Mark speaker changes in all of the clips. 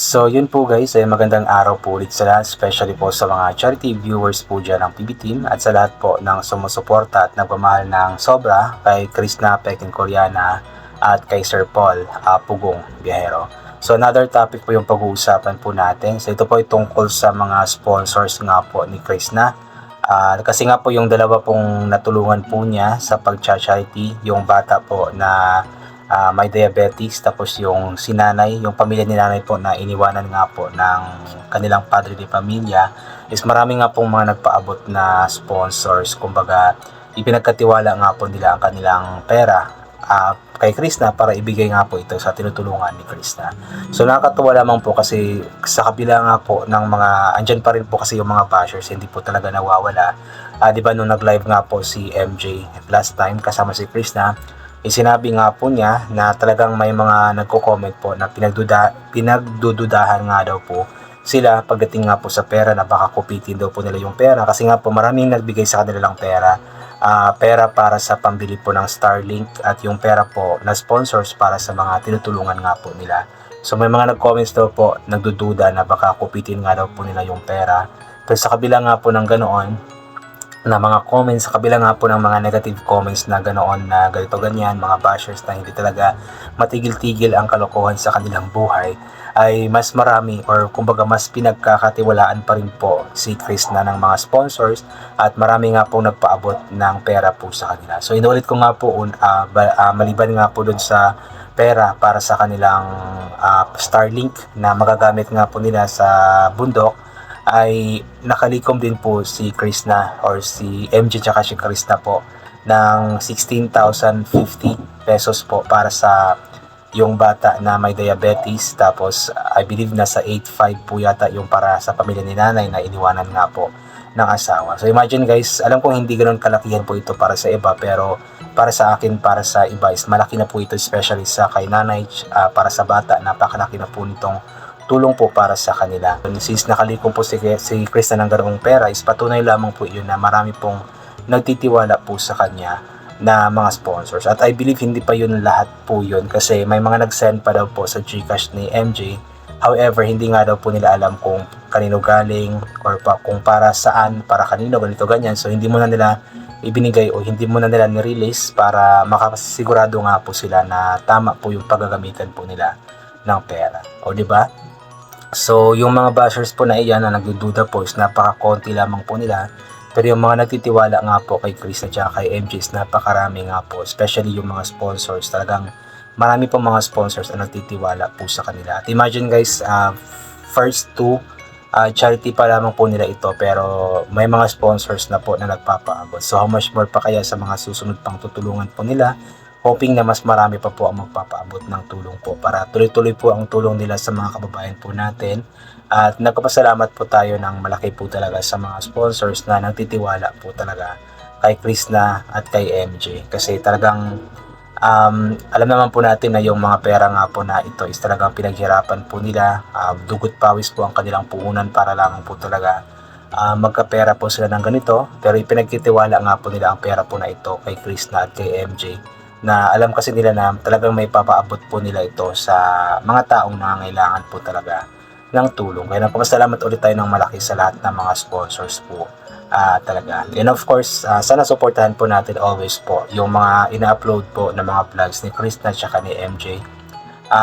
Speaker 1: So yun po guys, magandang araw po ulit sa lahat, especially po sa mga charity viewers po dyan ng PB Team at sa lahat po ng sumusuporta at nagmamahal ng sobra kay Krishna Peking Koreana at kay Sir Paul Pugong Biyahero. So another topic po yung pag-uusapan po natin. So ito po ay tungkol sa mga sponsors nga po ni Krishna. Kasi nga po yung dalawa pong natulungan po niya sa pag-charity, yung bata po na may diabetes, tapos yung si nanay, yung pamilya ni nanay po na iniwanan nga po ng kanilang padre de pamilya, is marami nga pong mga nagpaabot na sponsors. Kumbaga ipinagkatiwala nga po nila ang kanilang pera kay Krishna para ibigay nga po ito sa tinutulungan ni Krishna. So nakakatuwa lamang po kasi sa kabila nga po ng mga andyan pa rin po kasi yung mga bashers, hindi po talaga nawawala. Di ba nung nag-live nga po si MJ last time kasama si Krishna, sinabi nga po niya na talagang may mga nagko-comment po na pinagdududahan nga daw po sila pagdating nga po sa pera, na baka kupitin daw po nila yung pera kasi nga po maraming nagbigay sa kanilang pera. Pera para sa pambili po ng Starlink at yung pera po na sponsors para sa mga tinutulungan nga po nila. So may mga nag-comments daw po, nagdududa na baka kupitin nga daw po nila yung pera. Pero sa kabila nga po ng ganoon, na mga comments, sa kabila nga po ng mga negative comments na ganoon na ganito ganyan, mga bashers na hindi talaga matigil-tigil ang kalokohan sa kanilang buhay, ay mas marami or kumbaga mas pinagkakatiwalaan pa rin po si Krishna ng mga sponsors at marami nga po nagpaabot ng pera po sa kanila. So inulit ko nga po, maliban nga po dun sa pera para sa kanilang Starlink na magagamit nga po nila sa bundok, ay nakalikom din po si Krishna or si MJ tsaka si Krishna po ng 16,050 pesos po para sa yung bata na may diabetes. Tapos I believe nasa 8,500 po yata yung para sa pamilya ni nanay na iniwanan nga po ng asawa. So imagine guys, alam kong hindi ganoon kalakihan po ito para sa iba, pero para sa akin, para sa iba is malaki na po ito, especially sa kay nanay, para sa bata napakalaki na po nitong tulong po para sa kanila. Since nakalikom po si Krishna ng ganoong pera, is patunay lamang po yun na marami pong nagtitiwala po sa kanya na mga sponsors. At I believe hindi pa yun lahat po yun, kasi may mga nag-send pa daw po sa Gcash ni MJ. However, hindi nga daw po nila alam kung kanino galing or kung para saan, para kanino, ganito ganyan. So hindi mo na nila ibinigay o hindi mo na nila ni-release para makasigurado nga po sila na tama po yung paggagamitan po nila ng pera. O di ba? So, yung mga bashers po na iyan na nagdududa po is napaka-konti lamang po nila. Pero yung mga nagtitiwala nga po kay Chris at kay MJ is napakarami nga po. Especially yung mga sponsors. Talagang marami pong mga sponsors na nagtitiwala po sa kanila. At imagine guys, first two, charity pa lamang po nila ito. Pero may mga sponsors na po na nagpapaabot. So, how much more pa kaya sa mga susunod pang tutulungan po nila? Hoping na mas marami pa po ang magpapaabot ng tulong po para tuloy-tuloy po ang tulong nila sa mga kababayan po natin. At nagpapasalamat po tayo ng malaki po talaga sa mga sponsors na nagtitiwala po talaga kay Krishna at kay MJ. Kasi talagang alam naman po natin na yung mga pera nga po na ito is talagang pinaghirapan po nila. Dugot pawis po ang kanilang puhunan para lamang po talaga magkapera po sila ng ganito. Pero ipinagtitiwala nga po nila ang pera po na ito kay Krishna at kay MJ, na alam kasi nila na talagang may papaabot po nila ito sa mga taong nangangailangan po talaga ng tulong. Kaya napapasalamat ulit tayo ng malaki sa lahat ng mga sponsors po talaga. And of course, sana supportahan po natin always po yung mga ina-upload po na mga vlogs ni Krishna at ni MJ.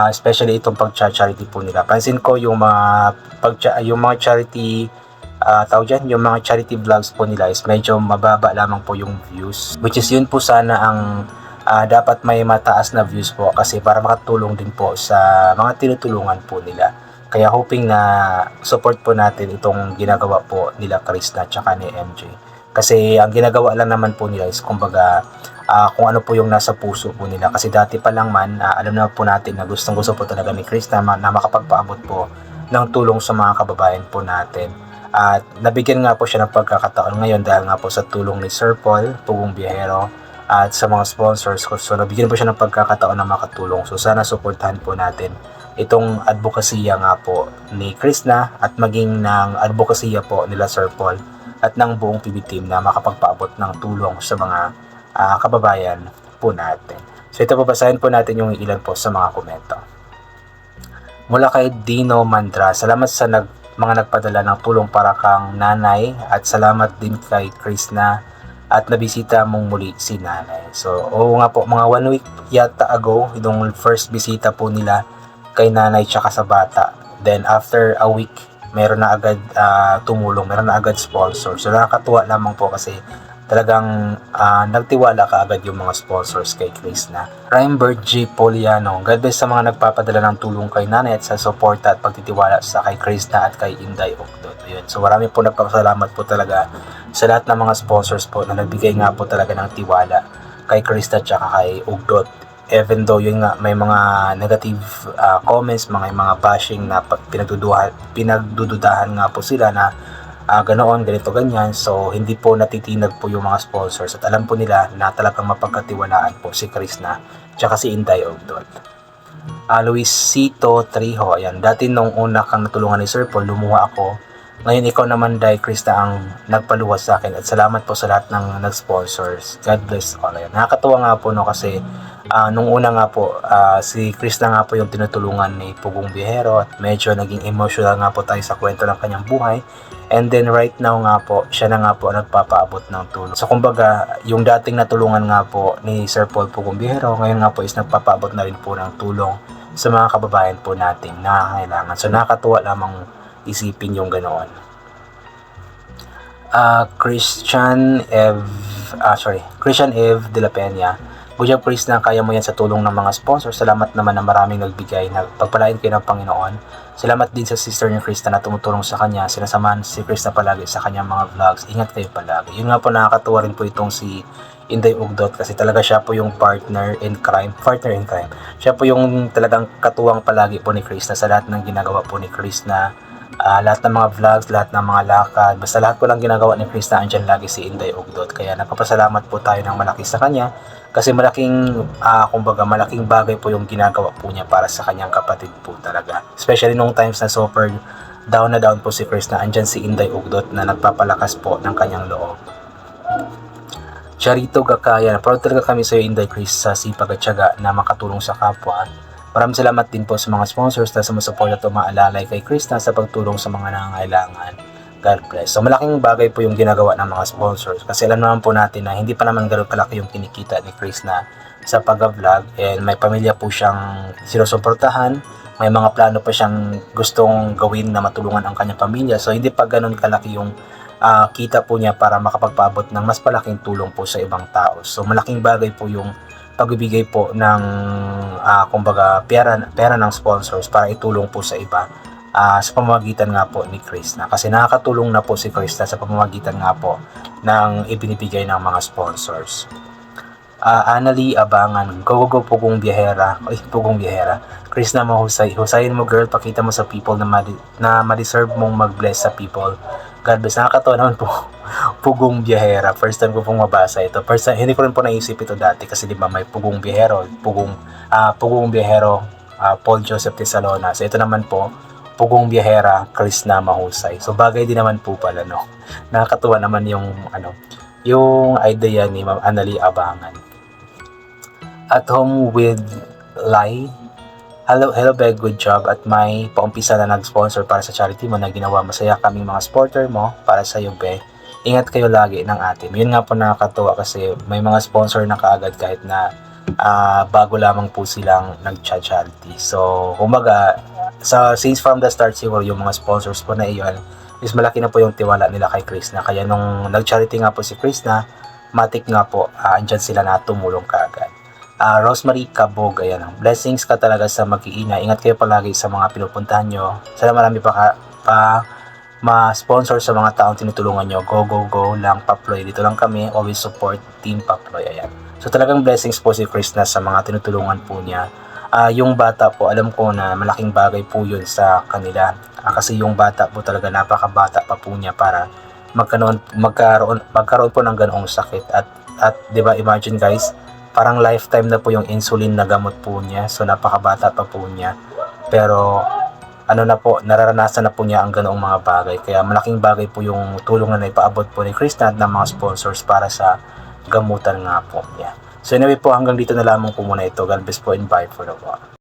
Speaker 1: Especially itong pag-charity po nila. Pansin ko yung mga charity yung mga charity vlogs po nila is medyo mababa lamang po yung views, which is yun po sana ang dapat may mataas na views po, kasi para makatulong din po sa mga tinutulungan po nila. Kaya hoping na support po natin itong ginagawa po nila Krishna at ni MJ. Kasi ang ginagawa lang naman po nila is kumbaga kung ano po yung nasa puso po nila. Kasi dati pa lang man, alam na po natin na gustong gusto po talaga ni Krishna na makapagpaabot po ng tulong sa mga kababayan po natin. At nabigyan nga po siya ng pagkakataon ngayon dahil nga po sa tulong ni Sir Paul Pugong Biyahero at sa mga sponsors ko. So nabigyan po siya ng pagkakataon na makatulong. So sana suportahan po natin itong advokasya nga po ni Krishna at maging ng advokasya po nila Sir Paul at ng buong PB Team na makapagpaabot ng tulong sa mga kababayan po natin. So ito, babasahin po natin yung ilan po sa mga komento. Mula kay Dino Mandra, salamat sa mga nagpadala ng tulong para kang nanay, at salamat din kay Chris na at nabisita mong muli si nanay. So, oo nga po, mga 1 week yata ago, yung first bisita po nila kay nanay tsaka sa bata. Then after a week, meron na agad tumulong, meron na agad sponsor. So nakakatuwa lamang po kasi talagang nagtiwala ka agad yung mga sponsors kay Chris na. Rhymebird G. Poliano, God bless sa mga nagpapadala ng tulong kay nanay at sa suporta at pagtitiwala sa kay Chris na at kay Inday Ogdot. Ayun. So marami po nagpapasalamat po talaga sa lahat ng mga sponsors po na nagbigay nga po talaga ng tiwala kay Chris at saka kay Ogdot. Even though yun nga may mga negative comments, mga bashing na pinagdududahan nga po sila na ganoon, ganito, ganyan. So hindi po natitinag po yung mga sponsors at alam po nila na talagang mapagkatiwalaan po si Chris na tsaka si Inday Ogdot. Luisito Trijo, ayan, dati nung una kang natulungan ni Sir Paul, lumuha ako. Ngayon ikaw naman, Day Chris, na ang nagpaluwas sa akin, at salamat po sa lahat ng nag-sponsors. God bless all. Ayan. Nakakatuwa nga po, no, kasi nung una nga po, si Chris na nga po yung tinutulungan ni Pugong Biyahero at medyo naging emotional nga po tayo sa kwento ng kanyang buhay. And then right now nga po, siya na nga po nagpapaabot ng tulong. So kumbaga, yung dating natulungan nga po ni Sir Paul Pugong Biyahero, ngayon nga po is nagpapaabot na rin po ng tulong sa mga kababayan po nating nangangailangan. So nakakatuwa lamang isipin yung ganoon. Christian Eve de la Peña, good job Chris, na kaya mo yan sa tulong ng mga sponsors. Salamat naman na maraming nagbigay, pagpalain kayo ng Panginoon. Salamat din sa sister ni Chris na tumutulong sa kanya. Sinasamahan si Chris na palagi sa kanyang mga vlogs. Ingat kayo palagi. Yun nga po, nakakatuwa rin po itong si Inday Ogdot kasi talaga siya po yung partner in crime. Siya po yung talagang katuwang palagi po ni Chris na sa lahat ng ginagawa po ni Chris na lahat ng mga vlogs, lahat ng mga lakad, basta lahat po lang ginagawa ni Chris na andyan lagi si Inday Ogdot. Kaya nagpapasalamat po tayo ng malaki sa kanya kasi malaking bagay po yung ginagawa po niya para sa kanyang kapatid po talaga. Especially nung times na super down na down po si Chris, na andyan si Inday Ogdot na nagpapalakas po ng kanyang loob. Charito Gakaya, proud talaga kami sa iyo, Inday Chris, sa sipag at tiyaga na makatulong sa kapwa. Maraming salamat din po sa mga sponsors na sumusuporta at umaalalay kay Chris na sa pagtulong sa mga nangangailangan. God bless. So malaking bagay po yung ginagawa ng mga sponsors kasi alam naman po natin na hindi pa naman gano'n kalaki yung kinikita ni Chris na sa pag-vlog, and may pamilya po siyang sinusuportahan, may mga plano pa siyang gustong gawin na matulungan ang kanyang pamilya. So hindi pa gano'n kalaki yung kita po niya para makapagpaabot ng mas malaking tulong po sa ibang tao. So malaking bagay po yung pagbibigay po ng pera ng sponsors para itulong po sa iba sa pamamagitan nga po ni Chris na, kasi nakakatulong na po si Chris na sa pamamagitan nga po ng ibinibigay ng mga sponsors. Annalie Abangan, go Pugong Biyahera. Pugong Biyahera, Chris na mahusay, husayin mo girl, pakita mo sa people na ma-deserve mong mag-bless sa people. God bless. Nakakatawa naman po. Pugong Biyahera, first time ko pong mabasa ito. First time, hindi ko rin po naisip ito dati kasi di ba may Pugong Biyahero, Pugong Biyahero, Paul Joseph Tesalona. So ito naman po, Pugong Biyahera, Chris na mahusay. So bagay din naman po pala, no. Nakakatuwa naman yung yung idea ni Ma'am Annalie Abangan. At home with Lai. Hello Beg, good job at may paumpisa na nag-sponsor para sa charity mo na ginawa. Masaya kaming mga supporter mo para sa iyo, Be. Ingat kayo lagi ng atin. Yun nga po, nakakatuwa kasi may mga sponsor na kaagad kahit na bago lamang po silang nag-charity. So, kumbaga, since from the start siguro yung mga sponsors po na iyon is malaki na po yung tiwala nila kay Chris na. Kaya nung nag-charity nga po si Chris na, matik nga po, andyan sila na tumulong kaagad. Rosemary Cabog, ayan, blessings ka talaga sa mag-iina. Ingat kayo palagi sa mga pinupuntahan nyo. Sana marami pa ma-sponsor sa mga taong tinutulungan nyo. Go lang, Paploy. Dito lang kami, always support Team Paploy. Ayan. So talagang blessings po si Chris na sa mga tinutulungan po niya. Yung bata po, alam ko na malaking bagay po yun sa kanila. Kasi yung bata po talaga, napakabata pa po niya para magkaroon po ng ganoong sakit. At 'di ba, imagine guys, parang lifetime na po yung insulin na gamot po niya. So napakabata pa po niya. Pero nararanasan na po niya ang ganoong mga bagay. Kaya malaking bagay po yung tulong na naipaabot po ni Chris na ng mga sponsors para sa gamutan nga po niya. So anyway po, hanggang dito na lamang po muna ito. God bless po and bye for the one.